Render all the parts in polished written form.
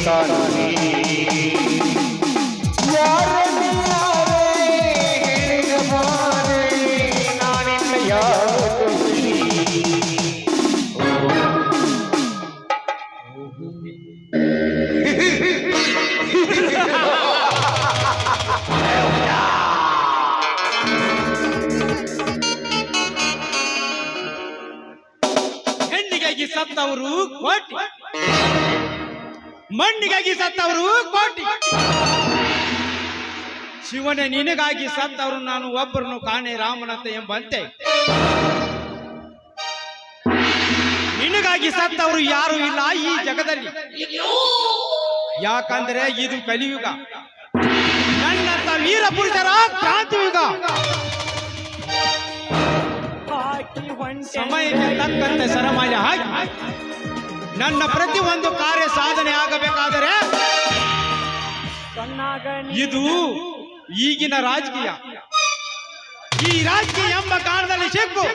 ಕಾಣುವೆ ನಾನಿನ್ನ ಯಾವ ಹೆಣ್ಣಿಗಾಗಿ ಸತ್ತವರು ಕೋಟಿ, ಮಣ್ಣಿಗಾಗಿ ಸತ್ತವರು ಕೋಟಿ. ಶಿವನೇ ನಿನಗಾಗಿ ಸತ್ತವರು ನಾನು ಒಬ್ಬರನ್ನು ಕಾಣೆ ರಾಮನಂತ ಎಂಬಂತೆ ನಿನಗಾಗಿ ಸತ್ತವರು ಯಾರು ಇಲ್ಲ ಈ ಜಗದಲ್ಲಿ. ಯಾಕಂದ್ರೆ ಇದು ಕಲಿಯುಗ, ನನ್ನಂತ ವೀರ ಪುರುಷರ ಕ್ರಾಂತಿಯುಗ. ಸಮಯಕ್ಕೆ ತಕ್ಕಂತೆ ಸರಮಾಯ ಹಾಕಿ ನನ್ನ ಪ್ರತಿಯೊಂದು ಕಾರ್ಯ ಸಾಧನೆ ಆಗಬೇಕಾದರೆ ಇದು ಈಗಿನ ರಾಜಕೀಯ. ಈ ರಾಜಕೀಯ ಎಂಬ ಕಾರಣದಲ್ಲಿ ಸಿಕ್ಕು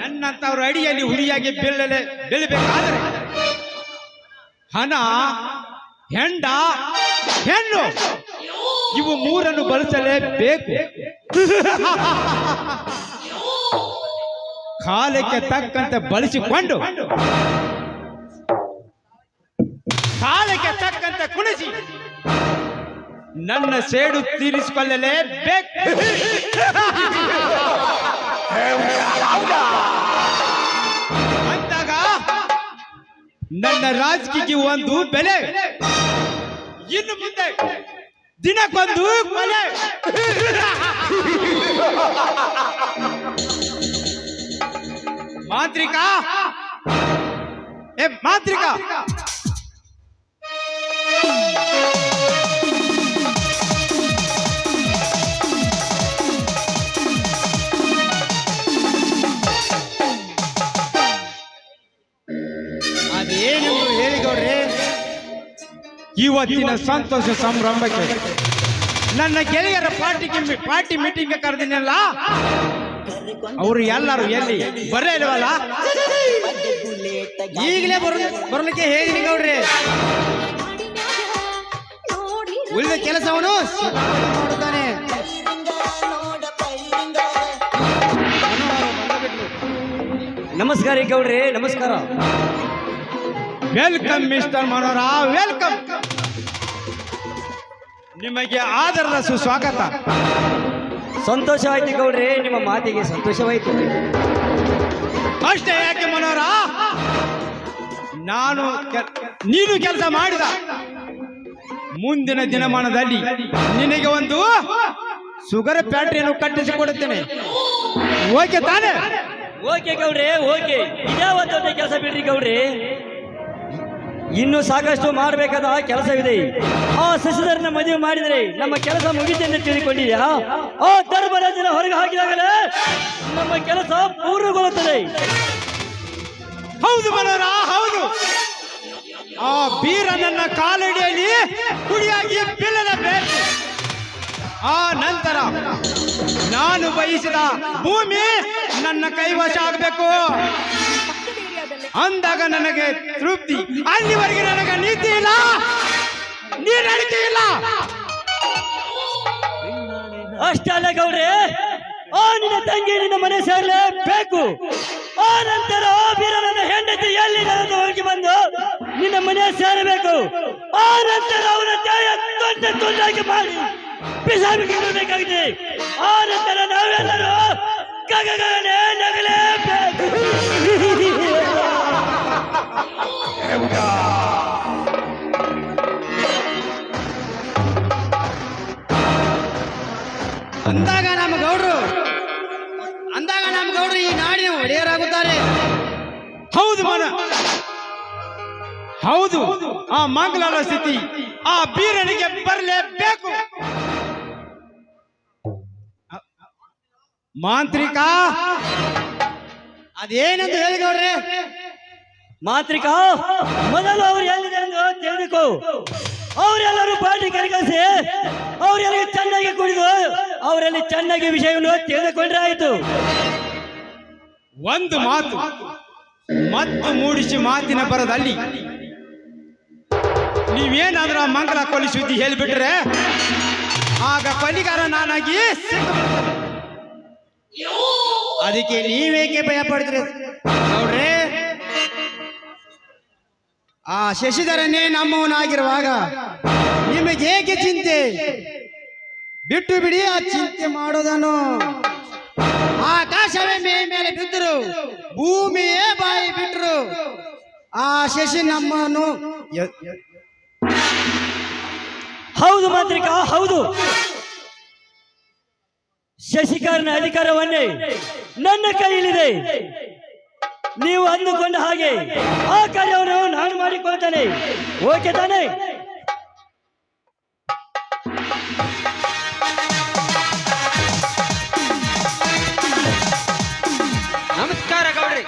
ನನ್ನಂತವ್ರ ಅಡಿಯಲ್ಲಿ ಹುಲಿಯಾಗಿ ಬೆಳಿಬೇಕಾದರೆ ಹಣ, ಹೆಂಡ, ಹೆಣ್ಣು ಇವು ಮೂರನ್ನು ಬಳಸಲೇಬೇಕು. ಕಾಲಕ್ಕೆ ತಕ್ಕಂತೆ ಬಳಸಿಕೊಂಡು ಕಾಲಕ್ಕೆ ತಕ್ಕಂತೆ ಕುಣಿಸಿ ನನ್ನ ಸೇಡು ತೀರಿಸಿಕೊಳ್ಳಲೇಬೇಕು. ಅಂದಾಗ ನನ್ನ ರಾಜಕೀಯಕ್ಕೆ ಒಂದು ಬೆಲೆ, ಇನ್ನು ಮುಂದೆ ದಿನಕ್ಕೊಂದು ಕೊಲೆ. ಮಾಂತ್ರಿಕ, ಏ ಮಾಂತ್ರಿಕ, ಅದೇನು ಹೇಳಿಗೌಡ್ರಿ, ಇವತ್ತಿನ ಸಂತೋಷ ಸಂಭ್ರಮಕ್ಕೆ ನನ್ನ ಗೆಳೆಯರ ಪಾರ್ಟಿ ಮೀಟಿಂಗ್ ಕರೆದಿನಲ್ಲ, ಅವರು ಎಲ್ಲರೂ ಎಲ್ಲಿ ಬರೇ ಇಲ್ವಲ್ಲ? ಈಗಲೇ ಬರ್ಲಿಕ್ಕೆ ಹೇಳಿದೀನಿ ಗೌಡ್ರಿ. ಉಳಿದ ಕೆಲಸವನು ಮಾಡುತ್ತಾನೆ. ನಮಸ್ಕಾರ ಗೌಡ್ರಿ, ನಮಸ್ಕಾರ. Welcome mister Manora, welcome. ನಿಮಗೆ ಆದರದ ಸುಸ್ವಾಗತ. ಸಂತೋಷವಾಯ್ತು ಗೌಡ್ರಿ, ನಿಮ್ಮ ಮಾತಿಗೆ ಸಂತೋಷವಾಯ್ತು. ಅಷ್ಟೇ ಯಾಕೆ ಮನೋರ, ನೀನು ಕೆಲಸ ಮಾಡಿದ ಮುಂದಿನ ದಿನಮಾನದಲ್ಲಿ ನಿನಗೆ ಒಂದು ಶುಗರ್ ಫ್ಯಾಕ್ಟರಿಯನ್ನು ಕಟ್ಟಿಸಿಕೊಡುತ್ತೇನೆ. ಓಕೆ ತಾನೆ? ಓಕೆ ಗೌಡ್ರಿ, ಓಕೆ. ಇದೇ ಒಂದು ಕೆಲಸ ಬಿಡ್ರಿ ಗೌಡ್ರಿ, ಇನ್ನು ಸಾಕಷ್ಟು ಮಾಡಬೇಕಾದ ಕೆಲಸವಿದೆ. ಆ ಶಶಿಧರನ ಮದುವೆ ಮಾಡಿದರೆ ನಮ್ಮ ಕೆಲಸ ಮುಗಿತೆಂದು ತಿಳಿದುಕೊಂಡಿದ್ಯಾ? ಆ ಧರ್ಮರಾಜನ ಹೊರಗೆ ಹಾಕಿದಾಗಲೇ ನಮ್ಮ ಕೆಲಸ ಪೂರ್ಣಗೊಳ್ಳುತ್ತದೆ. ಹೌದು ಮನೋರ, ಹೌದು. ಆ ಬೀರನನ್ನ ಕಾಲಡಿಯಲ್ಲಿ ಕುಡಿಯಾಗಿ ಬೀಳಲೇಬೇಕು. ಆ ನಂತರ ನಾನು ಬಯಸಿದ ಭೂಮಿ ನನ್ನ ಕೈವಶ ಆಗಬೇಕು. ಅಂದಾಗ ನನಗೆ ತೃಪ್ತಿ. ಅಲ್ಲಿವರೆಗೆ ನನಗೆ ನೀತಿ ಇಲ್ಲ, ನೀರಳಿಕೆ ಇಲ್ಲ. ಅಷ್ಟಲ್ಲ ಗೌಡ್ರೆ, ಆ ನಿನ್ನ ತಂಗಿ ನಿನ್ನ ಮನೆ ಸೇರಲೇಬೇಕು. ಆ ನಂತರ ಬೀರನ ಹೆಂಡತಿ ಎಲ್ಲಿ ನನ್ನ ಹೋಗಿ ಬಂದು ನಿನ್ನ ಮನೆ ಸೇರಬೇಕು. ಆ ನಂತರ ಅವನ ದೇಹ ತುಂಡು ತುಂಡಾಗಿ ಮಾಡಿ ಬಿಸಾಡಬೇಕಾಗಿದೆ. ಆ ನಂತರ ನಾವೆಲ್ಲರೂ ಗಗಗಗನೆ ನಗಲೇಬೇಕು. ಅಂದಾಗ ನಮ್ಮ ಗೌಡ್ರು ಈ ನಾಡಿನ ಒಡೆಯರಾಗುತ್ತಾರೆ. ಹೌದು ಹೌದು. ಆ ಮಂಗಲರ ಸ್ಥಿತಿ ಆ ಬೀರನಿಗೆ ಬರಲೇಬೇಕು. ಮಾಂತ್ರಿಕ, ಅದೇನೆಂದು ಹೇಳಿಗೌಡ್ರೆ? ಮಾಂತ್ರಿಕ, ಮೊದಲು ಅವ್ರು ಎಲ್ಲಿದೆ ಎಂದು ತಿಳಿದುಕೋ. ಅವರೆಲ್ಲರೂ ಪಾರ್ಟಿ ಕರೆಕರಿಸಿ ಅವರೆಲ್ಲ ಚೆನ್ನಾಗಿ ಕುಡಿದು ಅವರಲ್ಲಿ ಚೆನ್ನಾಗಿ ವಿಷಯವನ್ನು ತಿಳಿದುಕೊಂಡ್ರೆ ಆಯಿತು. ಒಂದು ಮಾತು ಮತ್ತು ಮೂಡಿಸಿ ಮಾತಿನ ಬರದಲ್ಲಿ ನೀವೇನಾದ್ರೂ ಆ ಮಂಗಲ ಕೊಲಿ ಸುದ್ದಿ ಹೇಳಿಬಿಟ್ರೆ ಆಗ ಕೊಲಿಗಾರ ನಾನಾಗಿ ಅದಕ್ಕೆ ನೀವೇಕೆ ಭಯ ಪಡ್ತೀರಿ ನೋಡ್ರಿ. ಆ ಶಶಿಧರನೇ ನಮ್ಮವನಾಗಿರುವಾಗ ನಿಮಗೇಕೆ ಚಿಂತೆ? ಬಿಟ್ಟು ಬಿಡಿ ಆ ಚಿಂತೆ ಮಾಡೋದನ್ನು. ಆಕಾಶವೇ ಮೇಲೆ ಬಿದ್ದರು, ಭೂಮಿಯೇ ಬಾಯಿ ಬಿಟ್ಟರು, ಆ ಶಶಿ ನಮ್ಮನ್ನು ಹೌದು ಮಾಂತ್ರಿಕ, ಹೌದು. ಶಶಿಕಾರನ ಅಧಿಕಾರವನ್ನೇ ನನ್ನ ಕೈಯಲ್ಲಿದೆ. ನೀವು ಅಂದುಕೊಂಡ ಹಾಗೆ ಆ ಕಾರ್ಯವನ್ನು ನಾನು ಮಾಡಿಕೊಳ್ತೇನೆ. ಓಕೆ ತಾನೇ? ನಮಸ್ಕಾರ ಗೌಡ್ರಿ.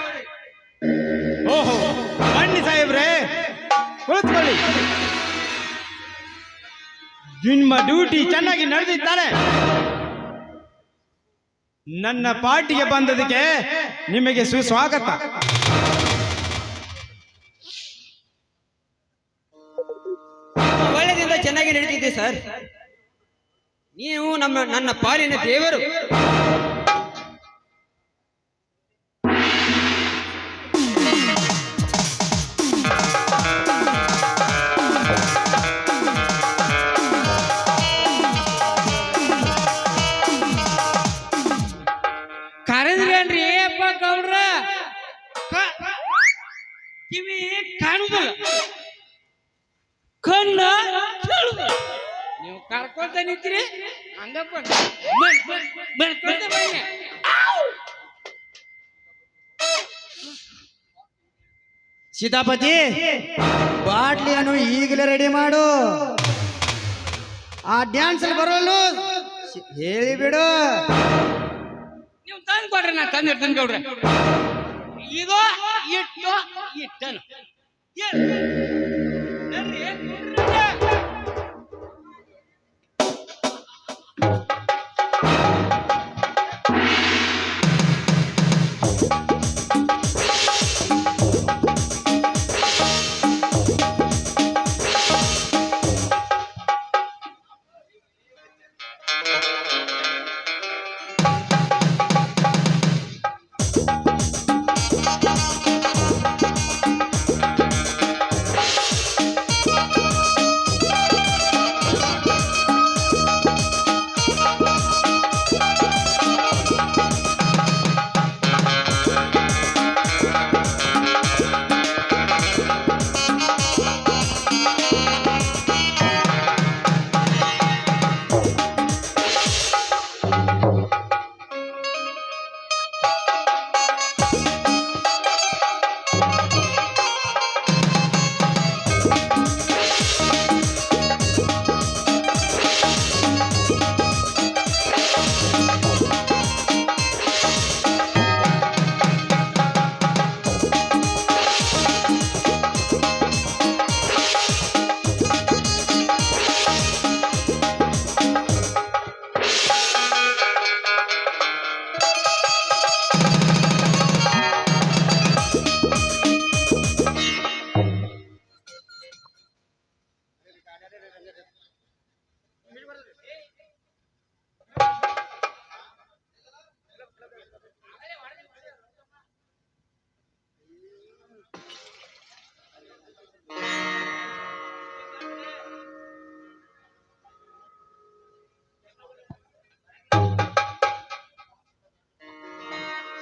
ಓಹೋ, ಬನ್ನಿ ಸಾಹೇಬ್ರೆ, ಕುಳಿತುಕೊಳ್ಳಿ. ನಿಮ್ಮ ಡ್ಯೂಟಿ ಚೆನ್ನಾಗಿ ನಡೆದಿದ್ದಾರೆ. ನನ್ನ ಪಾರ್ಟಿಗೆ ಬಂದದಕ್ಕೆ ನಿಮಗೆ ಸುಸ್ವಾಗತ. ಒಳ್ಳೆದಿಂದ ಚೆನ್ನಾಗಿ ನಡೀತಿದೆ ಸರ್. ನೀವು ನನ್ನ ಪಾಲಿನ ದೇವರು. ಕರೆದ್ರೇನ್ರಿ ಅಪ್ಪ ಗೌಡ್ರ? ಕಿವಿ ಕಾಣುದಿಲ್ಲ, ಕಣ್ಣ ಕೇಳುದಿಲ್ಲ. ನೀವು ಕಳ್ಕೊಳ್ತಾ ನಿಂತೀರಿ ಹಂಗಪ್ಪ. ಸೀತಾಪತಿ, ಬಾಟ್ಲಿಯನ್ನು ಈಗಲೇ ರೆಡಿ ಮಾಡು. ಆ ಡ್ಯಾನ್ಸ್ ಬರೋಲ್ಲ ಹೇಳಿಬಿಡು. ನೀವು ತಂದು ಕೊಡ್ರಿ, ನಾ ತಂದಿರ್ತೀನಿ ಗೌಡ್ರೆ. ಇದು ಇಟ್ಟನು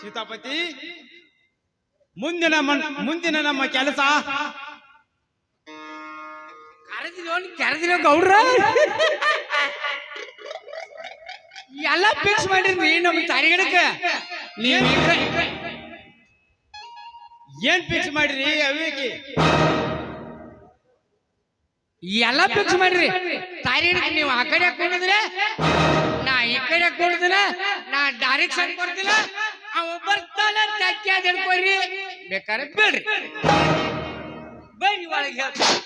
ಸೀತಾಪತಿ, ಮುಂದಿನ ನಮ್ಮ ಕೆಲಸ. ಕರೆದಿರೋ ಗೌಡ್ರ ಎಲ್ಲ ಫಿಕ್ಸ್ ಮಾಡಿರ್ರಿ ನಮ್ಮ ತಾರಿಗಡಕ್ಕೆ. ನೀವು ಏನ್ ಫಿಕ್ಸ್ ಮಾಡಿರಿ ಅವಿಗೆ? ಎಲ್ಲ ಫಿಕ್ಸ್ ಮಾಡ್ರಿ. ತಾರಿಗಡಕ್ಕೆ ನೀವು ಆ ಕಡೆ ಹಾಕೊಂಡಿದ್ರೆ ನಾ ಈ ಕಡೆ ಹಾಕೊಂಡಿದಿನ, ನಾ ಡೈರೆಕ್ಷನ್ ಕೊಡ್ತಿಲ್ಲ. ಬರ್ತಾನ ತಕ್ಕ್ಯಾದ ಹಿಡ್ಕೊರಿ, ಬೇಕಾದ್ರೆ ಬಿಡ್ರಿ. ಬನ್ನಿ ಒಳಗೆ ಹೇಳ್ತೀನಿ.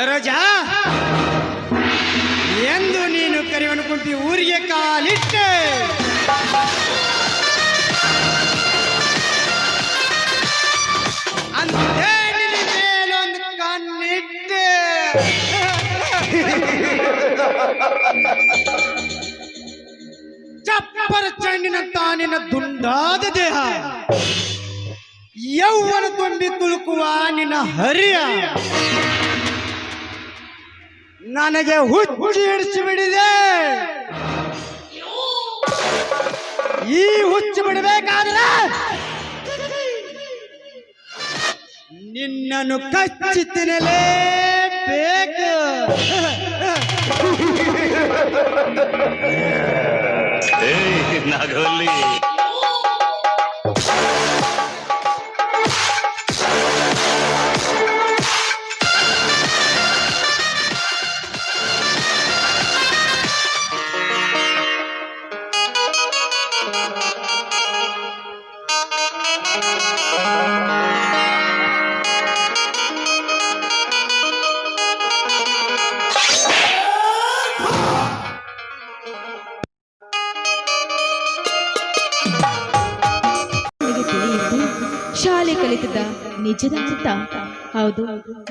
ಸರೋಜ, ಎಂದು ನೀನು ಕರಿವನು ಕುಂಪಿ ಊರಿಗೆ ಕಾಲಿಟ್ಟೆ ಅಂತೆ ನಿನ್ನ ಮೇಲೊಂದು ಕಣ್ಣಿಟ್ಟೆ. ಚಪ್ಪರ ಚೆಂಡಿನಂತ ನಿನ್ನ ದುಂಡಾದ ದೇಹ, ಯೌವನ ತುಂಬಿ ತುಳುಕುವ ನಿನ್ನ ಹರಿಯ ನನಗೆ ಹುಚ್ಚು ಹಿಡಿಸಿ ಬಿಡಿದೆ. ಈ ಹುಚ್ಚು ಬಿಡಬೇಕಾದ್ರೆ ನಿನ್ನನ್ನು ಕಚ್ಚಿ ತಿನ್ನಲೇಬೇಕು. ನಾಗವಲ್ಲಿ ಶಾಲೆ ಕಲಿತಿದ್ದ ನಿಜದ ಚಿತ್ತ. ಹೌದು,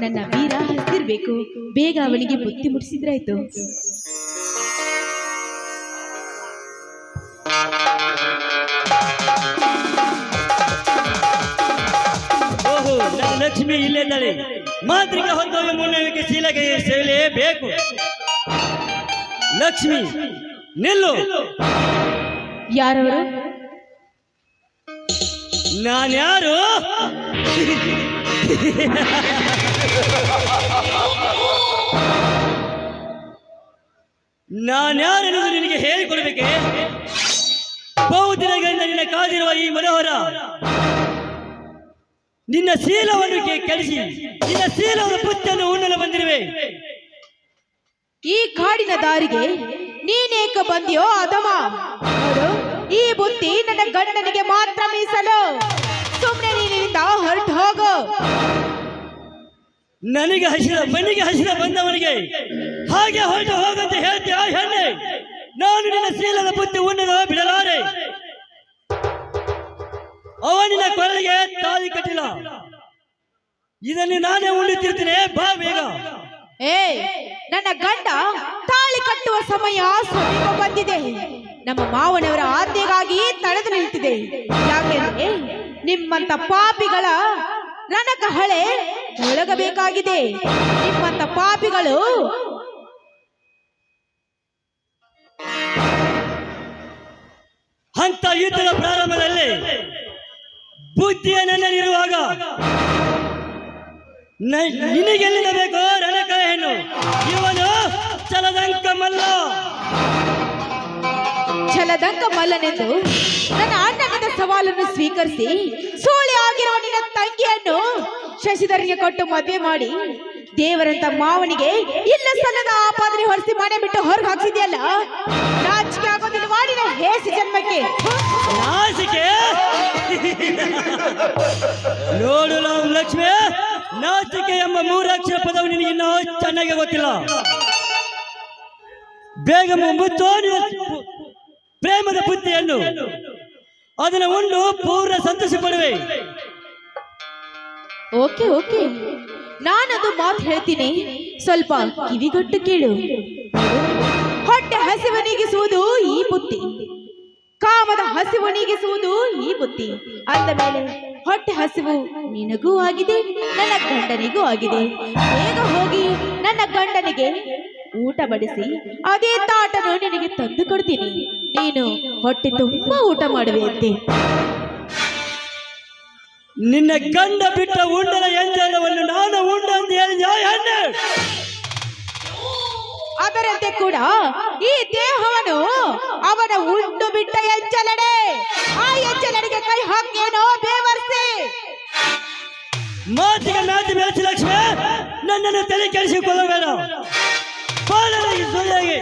ನನ್ನ ವೀರ ಹಸ್ತಿರ್ಬೇಕು. ಬೇಗ ಅವನಿಗೆ ಬುತ್ತಿ ಮುಟ್ಟಿಸಿದ್ರಾಯ್ತು. ಓಹೋ, ನನ್ನ ಲಕ್ಷ್ಮಿ ಇಲ್ಲೇದ್ದಾಳೆ. ಮಾತ್ರಿಗೆ ಹೊತ್ತೋಗಿ ಮುನ್ನವಿಕೆ ಶೀಲಗೆ ಸೇರಲೇಬೇಕು. ಲಕ್ಷ್ಮಿ ನಿಲ್ಲು. ಯಾರವರು? ನಾನ್ಯಾರು? ನಾನ್ಯಾರೆನ್ನುವುದು ನಿನಗೆ ಹೇಳಿಕೊಡ್ಬೇಕೆ? ಬಹುದಿನಗಳಿಂದ ನಿನ್ನ ಕಾದಿರುವ ಈ ಮನೋಹರ ನಿನ್ನ ಶೀಲವನ್ನು ಕೆಡಿಸಿ ನಿನ್ನ ಶೀಲದ ಪುತ್ತನ್ನು ಉಣ್ಣಲು ಬಂದಿರುವೆ. ಈ ಕಾಡಿನ ದಾರಿಗೆ ನೀನೇಕ ಬಂದ್ಯೋ ಅಧಮ? ನೋಡು, ಈ ಬುತ್ತಿ ನನ್ನ ಗಂಡನಿಗೆ ಮಾತ್ರ ಮೀಸಲು. ಸುಮ್ಮನೆ ನೀನಿಂದ ಹೊರಟು ಹೋಗು. ನನಗೆ ಹಸಿದ ಮಣ್ಣಿಗೆ ಹಸಿದ ಬಂದವನಿಗೆ ಹಾಗೆ ಹೊರಟು ಹೋಗಂತ ಹೇಳ್ತೀಯ ಹೆಣ್ಣೆ? ನಾನು ನಿನ್ನ ಶೀಲದ ಬುತ್ತಿ ಉಣ್ಣದ ಬಿಡಲಾರೆ. ಅವನಿನ ಕೊರಳಿಗೆ ತಾಳಿ ಕಟ್ಟಿಲ್ಲ. ಇದನ್ನು ನಾನೇ ಉಣ್ಣುತ್ತಿರ್ತೀನಿ. ಬಾ ಬೇಗ. ಏ, ನನ್ನ ಗಂಡ ತಾಳಿ ಕಟ್ಟುವ ಸಮಯ ಸಮೀಪ ಬಂದಿದೆ. ನಮ್ಮ ಮಾವನವರ ಆಜ್ಞೆಗಾಗಿ ತಡೆದು ನಿಂತಿದೆ. ಯಾಕೆಂದ್ರೆ ನಿಮ್ಮಂತ ಪಾಪಿಗಳ ರಣಕ ಹಳೆ ಒಳಗಬೇಕಾಗಿದೆ. ನಿಮ್ಮಂತ ಪಾಪಿಗಳು ಅಂತ ಯುದ್ಧದ ಪ್ರಾರಂಭದಲ್ಲಿ ಬುದ್ಧಿಯ ನನ್ನಲ್ಲಿರುವಾಗ ನಿನಗೆಲ್ಲಿನ ಬೇಕು ರಣಕ ಹೆಣ್ಣು? ಇವನು ಚಲದಂಕ ಮಲ್ಲ. ಛಲದಂಕ ಮಲ್ಲನೆಂದು ನನ್ನ ಅಣ್ಣನ ಸವಾಲನ್ನು ಸ್ವೀಕರಿಸಿ ಸೋಳೆ ಆಗಿರುವ ನಿನ್ನ ತಂಗಿಯನ್ನು ಶಶಿಧರನಿಗೆ ಕೊಟ್ಟು ಮದುವೆ ಮಾಡಿ ದೇವರಂತ ಮಾವನಿಗೆ ಇಲ್ಲ ಸಲ್ಲದ ಆಪಾದನೆ ಹೊರಿಸಿ ಮನೆ ಬಿಟ್ಟು ಹೊರಗೆ ಹಾಕ್ಸಿದ್ಯಲ್ಲ. ನಾಚಿಕೆ ಆಗೋದಿಲ್ಲ ಮಾಡಿನ ಹೇಸಿ ಜನ್ಮಕ್ಕೆ. ನಾಚಿಕೆ? ನೋಡು ಲಕ್ಷ್ಮಿ, ನಾಚಿಕೆ ಎಂಬ ಮೂರಾಕ್ಷರ ಪದವು ನಿನಗೆ ಇನ್ನೂ ಚೆನ್ನಾಗಿ ಗೊತ್ತಿಲ್ಲ. ಬೇಗ ಮುತ್ತು ಪ್ರೇಮದ ಬುದ್ಧಿಯನ್ನು ಅದನ್ನು ಉಂಡು ಪೂರ್ಣ ಸಂತೋಷ ಪಡುವೆ. ಓಕೆ ಓಕೆ, ನಾನದು ಮಾತು ಹೇಳ್ತೀನಿ, ಸ್ವಲ್ಪ ಕಿವಿಗೊಟ್ಟು ಕೇಳು. ಹೊಟ್ಟೆ ಹಸಿವು ನೀಗಿಸುವುದು ಈ ಬುತ್ತಿ, ಕಾಮದ ಹಸಿವು ನೀಗಿಸುವುದು ಈ ಬುತ್ತಿ. ಅಂದ ಮೇಲೆ ಹೊಟ್ಟೆ ಹಸಿವು ನಿನಗೂ ಆಗಿದೆ, ನನ್ನ ಗಂಡನಿಗೂ ಆಗಿದೆ. ಬೇಗ ಹೋಗಿ ನನ್ನ ಗಂಡನಿಗೆ ಊಟ ಬಡಿಸಿ ಅದೇ ತಾಟನು ನಿನಗೆ ತಂದು ಕೊಡ್ತೀನಿ. ನೀನು ಹೊಟ್ಟೆ ತುಂಬಾ ಊಟ ಮಾಡುವೆಯಂತೆ. ನಿನ್ನ ಗಂಡ ಬಿಟ್ಟ ಉಂಡಲ ಎಂಜಲವನ್ನು ನಾನು ಉಂಡ ಅಂತ ಹೇಳಿದ ಹೆಣ್ಣೆ. ಅದರಂತೆ ಕೂಡ ಈ ದೇಹವನ್ನು ಅವನ ಉಂಡು ಬಿಟ್ಟ ಎಂಜಲಡೆ. ಆ ಎಂಜಲಡಿಗೆ ಕೈ ಹಾಕೇನೋ ಬೇವರ್ಸಿ. ಮಾತಿಗೆ ಮಾತಿ ಬೆಳೆಸಿ ಲಕ್ಷ್ಮಿ, ನನ್ನನ್ನು ತಲೆ ಕೆಡಿಸಿಕೊಳ್ಳಬೇಡ. ಬಾಳನಿಗೆ ಸುಳ್ಳಾಗಿ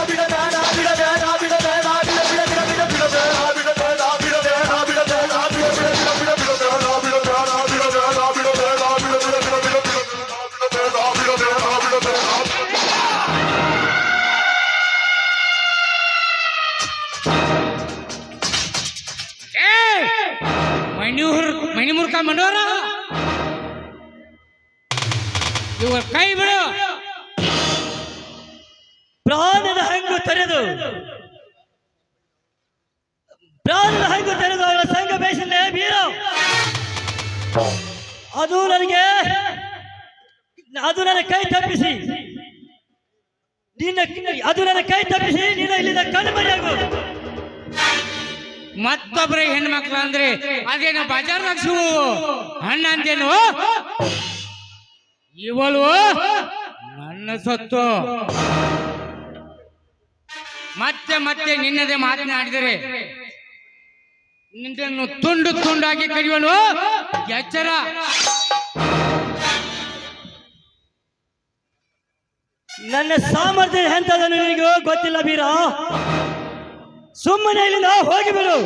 ಬಿಡಬೇಡ ಮಣಿಮುರ್ಕ ಮನೋರ ಇವ ಕೈ ಬಿಡು. ಪ್ರಾಣದ ಹಂಗು ತೆರೆದು ಅವರ ಸಂಘ ಬೇಯಿಸಿದೆ ಬೀರ. ಅದು ನನ್ನ ಕೈ ತಪ್ಪಿಸಿ ನೀನು ಇಲ್ಲಿಂದ ಕಣ್ಮರೆಯಾಗು. ಮತ್ತೊಬ್ರ ಹೆಣ್ಮಕ್ಳು ಅಂದ್ರೆ ಅದೇನು ಬಜಾರ್ದಾಗ ಸಿಗು ಹಣ್ಣ ಅಂತೇನು? ಇವಳು ನನ್ನ ಸೊತ್ತು. ಮತ್ತೆ ನಿನ್ನದೇ ಮಾತನಾಡಿದರೆ ನಿನ್ನನ್ನು ತುಂಡಾಗಿ ಕಡಿಯೋನು. ಎಚ್ಚರ. ನನ್ನ ಸಾಮರ್ಥ್ಯ ಎಂತದನ್ನು ನಿನಗೆ ಗೊತ್ತಿಲ್ಲ ಬೀರ. ಸುಮ್ಮನೆ ಇಲ್ಲಿಂದ ಹೋಗಿಬಿಡು.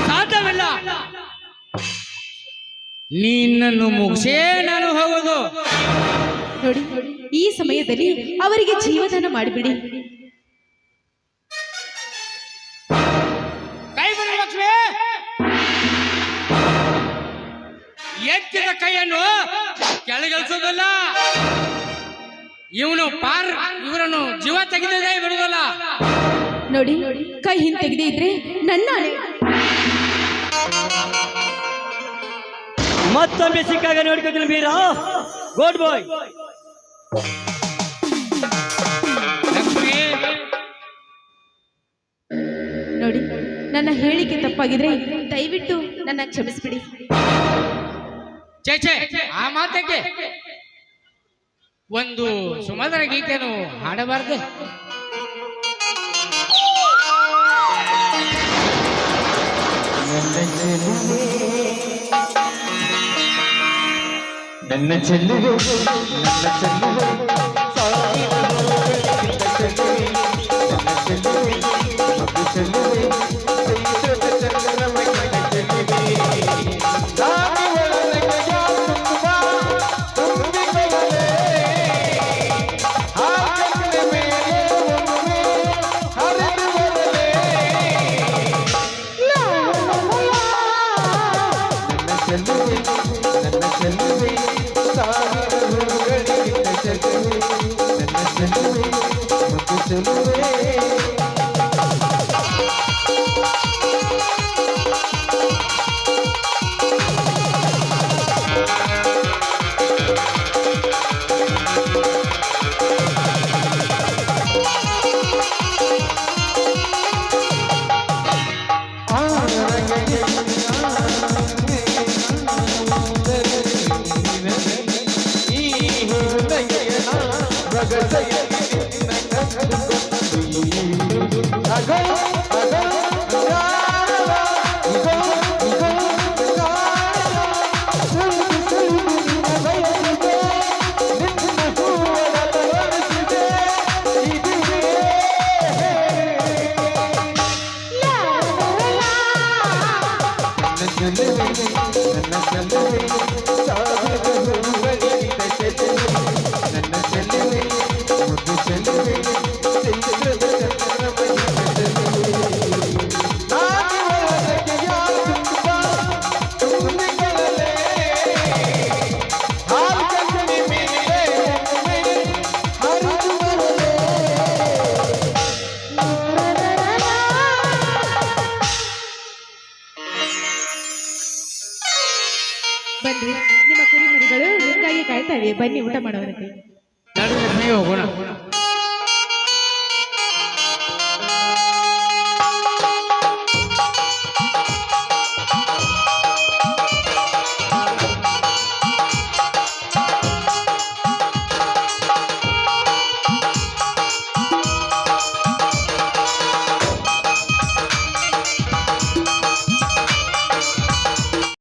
ಸಾಧ್ಯವಿಲ್ಲ. ನಿನ್ನನ್ನು ಮುಗಿಸೇ ನಾನು ಹೋಗೋದು. ನೋಡಿ, ಈ ಸಮಯದಲ್ಲಿ ಅವರಿಗೆ ಜೀವದಾನ ಮಾಡಿಬಿಡಿ. ಕೈ ಬಿಡು ಲಕ್ಷ್ಮಿ. ಎತ್ತಿದ ಕೈಯನ್ನು ಕೆಳಗಿಳಿಸೋದಲ್ಲ. ಇವರನ್ನು ಜೀವ ತೆಗೆದೇ ಬಿಡುದಲ್ಲ. ನೋಡಿ, ಕೈ ಹಿಂತೆಗೆದೇ ಇದ್ರೆ ನನ್ನ ಮತ್ತೊಮ್ಮೆ ಸಿಕ್ಕಾಗ ನೋಡ್ಕೊತೀನಿ ಬೀರ. ಗುಡ್ ಬಾಯ್. ನೋಡಿ, ನನ್ನ ಹೇಳಿಕೆ ತಪ್ಪಾಗಿದ್ರೆ ದಯವಿಟ್ಟು ನನ್ನ ಕ್ಷಮಿಸ್ಬಿಡಿ. ಚೇಚೆ, ಆ ಮಾತಕ್ಕೆ ಒಂದು ಸುಮಧುರ ಗೀತೆಯನ್ನು ಹಾಡಬಾರ್ದೆ? ನನ್ನ ಚೆಲ್ಲುವೆ ಬನ್ನಿ, ನಿಮ್ಮ ಕುರಿಮರಿಗಳು ನಿಮಗಾಗಿ ಕಾಯ್ತಾ ಇವೆ. ಬನ್ನಿ, ಊಟ ಮಾಡೋರಂತೆ. ಹೋಗೋಣ.